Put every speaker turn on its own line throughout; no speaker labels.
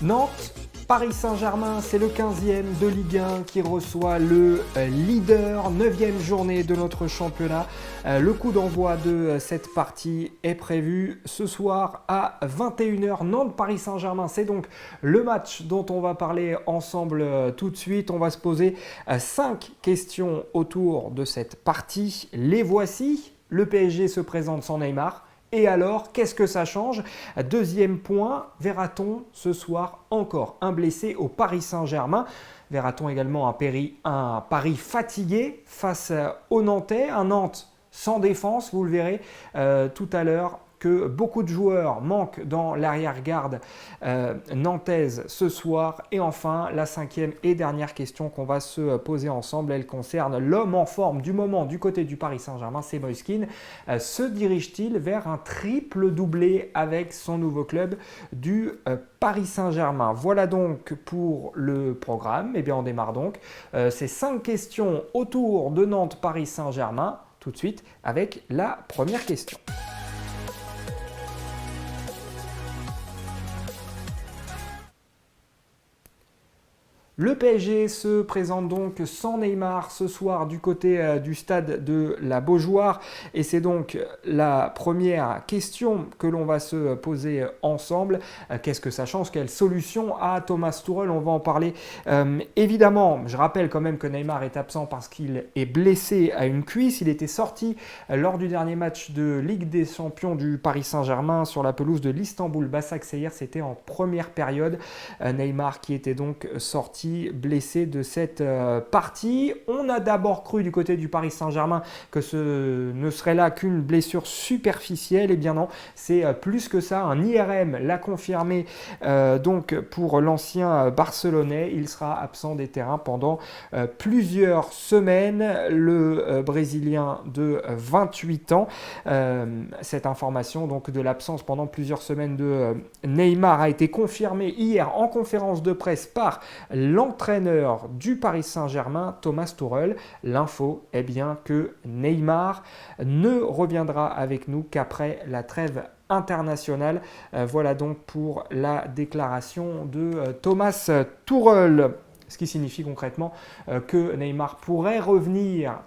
Nantes, Paris Saint-Germain, c'est le 15e de Ligue 1 qui reçoit le leader, 9e journée de notre championnat. Le coup d'envoi de cette partie est prévu ce soir à 21h. Nantes-Paris Saint-Germain, c'est donc le match dont on va parler ensemble tout de suite. On va se poser 5 questions autour de cette partie. Les voici. Le PSG se présente sans Neymar. Et alors, qu'est-ce que ça change? Deuxième point, verra-t-on ce soir encore un blessé au Paris Saint-Germain? Verra-t-on également un Paris fatigué face aux Nantais? Un Nantes sans défense, vous le verrez tout à l'heure, que beaucoup de joueurs manquent dans l'arrière-garde nantaise ce soir. Et enfin, la 5e et dernière question qu'on va se poser ensemble, elle concerne l'homme en forme du moment du côté du Paris Saint-Germain, c'est Moïskine. Se dirige-t-il vers un triple doublé avec son nouveau club du Paris Saint-Germain? Voilà donc pour le programme. Eh bien, on démarre donc ces 5 questions autour de Nantes-Paris Saint-Germain, tout de suite avec la première question. Le PSG se présente donc sans Neymar ce soir du côté du stade de la Beaujoire et c'est donc la première question que l'on va se poser ensemble. Qu'est-ce que ça change? Quelle solution a Thomas Tuchel? On va en parler évidemment. Je rappelle quand même que Neymar est absent parce qu'il est blessé à une cuisse. Il était sorti lors du dernier match de Ligue des Champions du Paris Saint-Germain sur la pelouse de l'Istanbul Başakşehir. C'était en première période. Neymar qui était donc sorti blessé de cette partie. On a d'abord cru du côté du Paris Saint-Germain que ce ne serait là qu'une blessure superficielle. Eh bien non, c'est plus que ça. Un IRM l'a confirmé donc pour l'ancien Barcelonais. Il sera absent des terrains pendant plusieurs semaines. Le Brésilien de 28 ans. Cette information donc de l'absence pendant plusieurs semaines de Neymar a été confirmée hier en conférence de presse par l'entraîneur du Paris Saint-Germain, Thomas Tuchel. L'info est bien que Neymar ne reviendra avec nous qu'après la trêve internationale. Voilà donc pour la déclaration de Thomas Tuchel. Ce qui signifie concrètement que Neymar pourrait revenir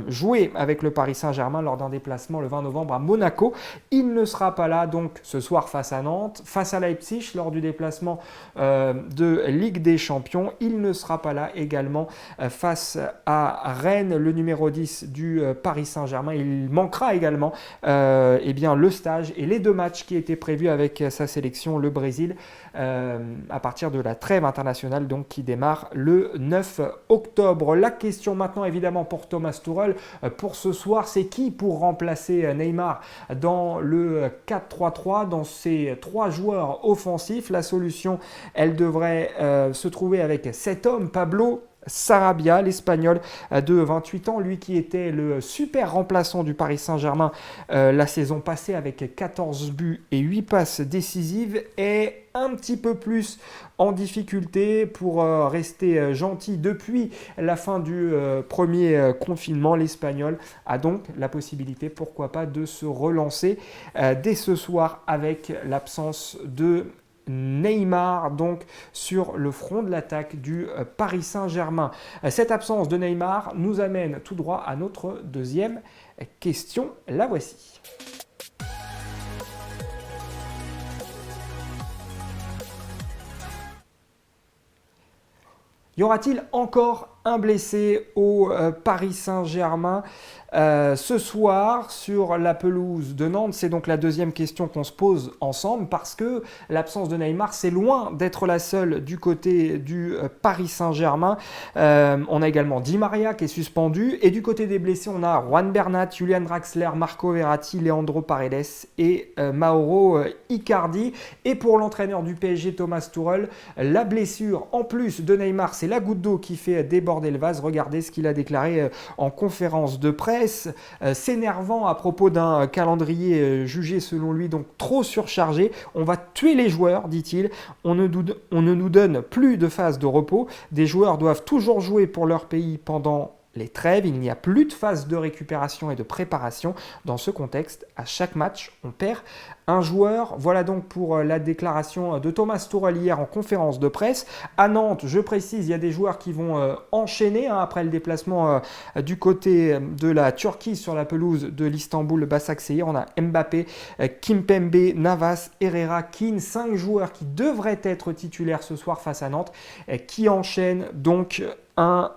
jouer avec le Paris Saint-Germain lors d'un déplacement le 20 novembre à Monaco. Il ne sera pas là donc ce soir face à Nantes, face à Leipzig lors du déplacement de Ligue des Champions. Il ne sera pas là également face à Rennes, le numéro 10 du Paris Saint-Germain. Il manquera également eh bien, le stage et les 2 matchs qui étaient prévus avec sa sélection, le Brésil, à partir de la trêve internationale donc, qui démarre le 9 octobre. La question maintenant évidemment pour Thomas Tuchel pour ce soir, c'est qui pour remplacer Neymar dans le 4-3-3, dans ces 3 joueurs offensifs? La solution, elle devrait se trouver avec cet homme, Pablo Sarabia, l'Espagnol de 28 ans, lui qui était le super remplaçant du Paris Saint-Germain la saison passée avec 14 buts et 8 passes décisives, est un petit peu plus en difficulté pour rester gentil depuis la fin du premier confinement. L'Espagnol a donc la possibilité, pourquoi pas, de se relancer dès ce soir avec l'absence de Neymar donc sur le front de l'attaque du Paris Saint-Germain. Cette absence de Neymar nous amène tout droit à notre deuxième question. La voici. Y aura-t-il encore un blessé au Paris Saint-Germain ce soir sur la pelouse de Nantes? C'est donc la deuxième question qu'on se pose ensemble parce que l'absence de Neymar, c'est loin d'être la seule du côté du Paris Saint-Germain. On a également Di Maria qui est suspendu et du côté des blessés, on a Juan Bernat, Julian Draxler, Marco Verratti, Leandro Paredes et Mauro Icardi. Et pour l'entraîneur du PSG, Thomas Tuchel, la blessure en plus de Neymar, c'est la goutte d'eau qui fait déborder le vase. Regardez ce qu'il a déclaré en conférence de presse, s'énervant à propos d'un calendrier jugé selon lui donc trop surchargé. On va tuer les joueurs, dit-il. On ne nous donne plus de phase de repos. Des joueurs doivent toujours jouer pour leur pays pendant les trêves, il n'y a plus de phase de récupération et de préparation. Dans ce contexte, à chaque match, on perd un joueur. Voilà donc pour la déclaration de Thomas Tuchel hier en conférence de presse. À Nantes, je précise, il y a des joueurs qui vont enchaîner après le déplacement du côté de la Turquie sur la pelouse de l'Istanbul Başakşehir. On a Mbappé, Kimpembe, Navas, Herrera, Keane, 5 joueurs qui devraient être titulaires ce soir face à Nantes, qui enchaînent donc un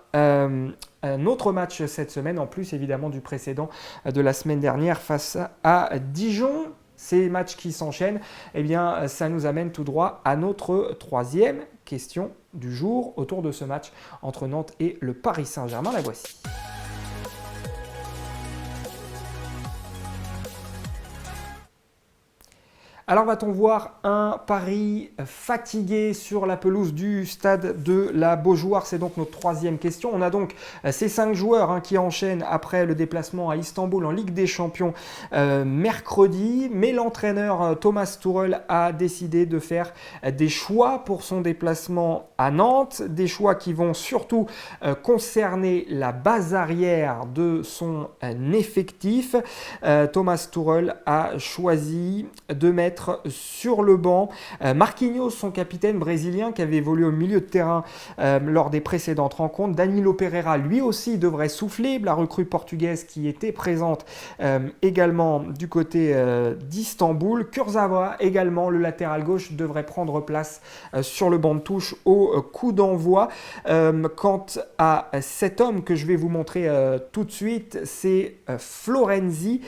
autre match cette semaine, en plus évidemment du précédent de la semaine dernière face à Dijon. Ces matchs qui s'enchaînent, eh bien, ça nous amène tout droit à notre troisième question du jour autour de ce match entre Nantes et le Paris Saint-Germain. La voici. Alors va-t-on voir un Paris fatigué sur la pelouse du stade de la Beaujoire? C'est donc notre troisième question. On a donc ces 5 joueurs qui enchaînent après le déplacement à Istanbul en Ligue des Champions mercredi. Mais l'entraîneur Thomas Tuchel a décidé de faire des choix pour son déplacement à Nantes. Des choix qui vont surtout concerner la base arrière de son effectif. Thomas Tuchel a choisi de mettre sur le banc Marquinhos, son capitaine brésilien qui avait évolué au milieu de terrain lors des précédentes rencontres. Danilo Pereira, lui aussi, devrait souffler. La recrue portugaise qui était présente également du côté d'Istanbul. Kurzawa également, le latéral gauche, devrait prendre place sur le banc de touche au coup d'envoi. Quant à cet homme que je vais vous montrer tout de suite, c'est Florenzi.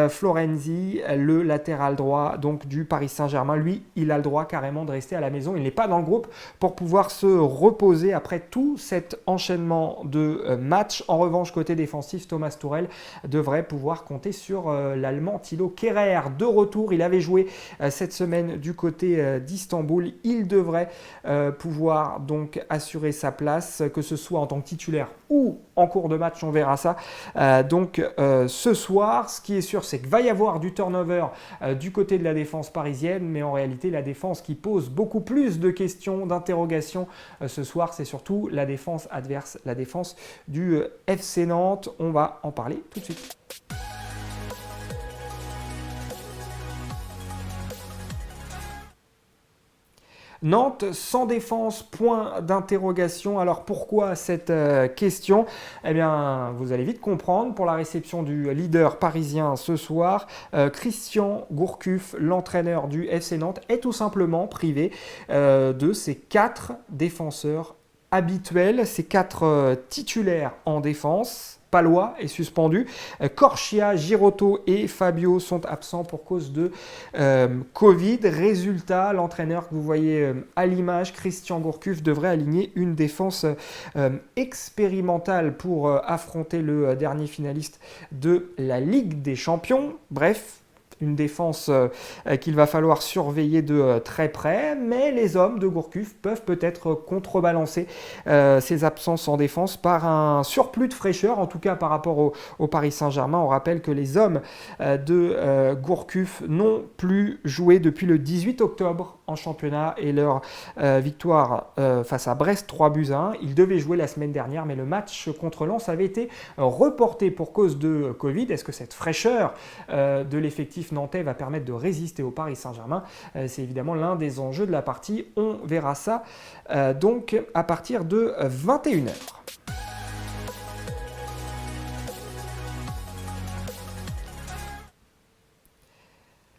Florenzi, le latéral droit donc du Paris Saint-Germain. Lui, il a le droit carrément de rester à la maison. Il n'est pas dans le groupe pour pouvoir se reposer après tout cet enchaînement de matchs. En revanche, côté défensif, Thomas Tuchel devrait pouvoir compter sur l'Allemand Thilo Kehrer. De retour, il avait joué cette semaine du côté d'Istanbul. Il devrait pouvoir donc assurer sa place, que ce soit en tant que titulaire ou en cours de match, on verra ça. Donc ce soir, ce qui est sûr, c'est qu'il va y avoir du turnover du côté de la défense parisienne, mais en réalité, la défense qui pose beaucoup plus de questions, d'interrogations ce soir, c'est surtout la défense adverse, la défense du FC Nantes. On va en parler tout de suite. Nantes sans défense, point d'interrogation. Alors pourquoi cette question? Eh bien, vous allez vite comprendre. Pour la réception du leader parisien ce soir, Christian Gourcuff, l'entraîneur du FC Nantes, est tout simplement privé de ses 4 défenseurs habituels, ses 4 titulaires en défense. Palois est suspendu. Corchia, Girotto et Fabio sont absents pour cause de Covid. Résultat, l'entraîneur que vous voyez à l'image, Christian Gourcuff, devrait aligner une défense expérimentale pour affronter le dernier finaliste de la Ligue des Champions. Bref, une défense qu'il va falloir surveiller de très près, mais les hommes de Gourcuff peuvent peut-être contrebalancer ces absences en défense par un surplus de fraîcheur, en tout cas par rapport au Paris Saint-Germain. On rappelle que les hommes de Gourcuff n'ont plus joué depuis le 18 octobre en championnat et leur victoire face à Brest 3-1. Ils devaient jouer la semaine dernière, mais le match contre Lens avait été reporté pour cause de Covid. Est-ce que cette fraîcheur de l'effectif nantais va permettre de résister au Paris Saint-Germain? C'est évidemment l'un des enjeux de la partie. On verra ça donc à partir de 21h.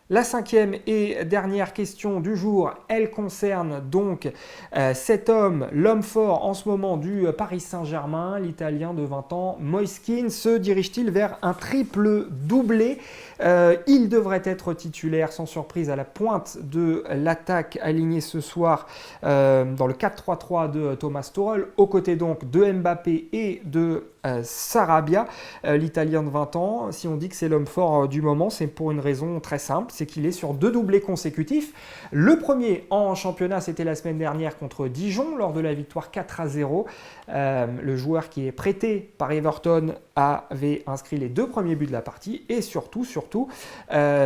La 5e et dernière question du jour, elle concerne donc cet homme, l'homme fort en ce moment du Paris Saint-Germain, l'Italien de 20 ans, Moise Kean. Se dirige-t-il vers un triple doublé? Il devrait être titulaire sans surprise à la pointe de l'attaque alignée ce soir dans le 4-3-3 de Thomas Tuchel, aux côtés donc de Mbappé et de Sarabia, l'Italien de 20 ans. Si on dit que c'est l'homme fort du moment, c'est pour une raison très simple. c'est qu'il est sur 2 doublés consécutifs. Le premier en championnat, c'était la semaine dernière contre Dijon, lors de la victoire 4-0. Le joueur qui est prêté par Everton avait inscrit les 2 premiers buts de la partie. Et surtout,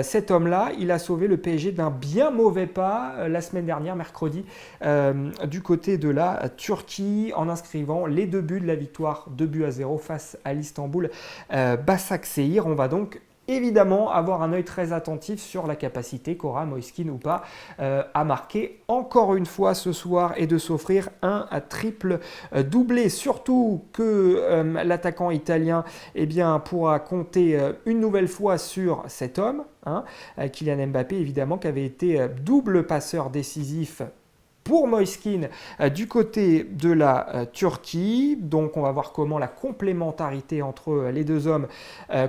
cet homme-là, il a sauvé le PSG d'un bien mauvais pas la semaine dernière, mercredi, du côté de la Turquie, en inscrivant les 2 buts de la victoire, 2-0 face à l'Istanbul Başakşehir. On va donc évidemment avoir un œil très attentif sur la capacité qu'aura Moiskin ou pas à marquer encore une fois ce soir et de s'offrir un triple doublé. Surtout que l'attaquant italien pourra compter une nouvelle fois sur cet homme, Kylian Mbappé évidemment, qui avait été double passeur décisif pour Moiskin du côté de la Turquie. Donc on va voir comment la complémentarité entre les 2 hommes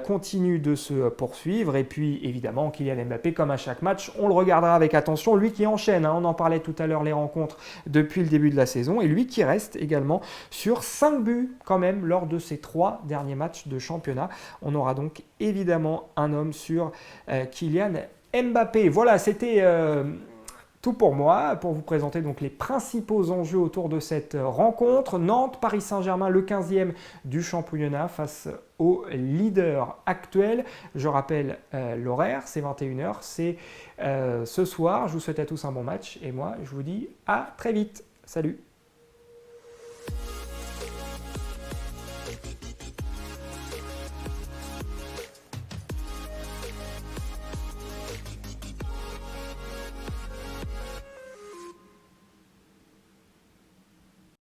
continue de se poursuivre. Et puis évidemment Kylian Mbappé, comme à chaque match, on le regardera avec attention. Lui qui enchaîne, on en parlait tout à l'heure, les rencontres depuis le début de la saison. Et lui qui reste également sur 5 buts quand même lors de ses 3 derniers matchs de championnat. On aura donc évidemment un homme sur Kylian Mbappé. Voilà, c'était... tout pour moi, pour vous présenter donc les principaux enjeux autour de cette rencontre. Nantes, Paris Saint-Germain, le 15e du championnat face au leader actuel. Je rappelle l'horaire, c'est 21h, c'est ce soir. Je vous souhaite à tous un bon match et moi, je vous dis à très vite. Salut!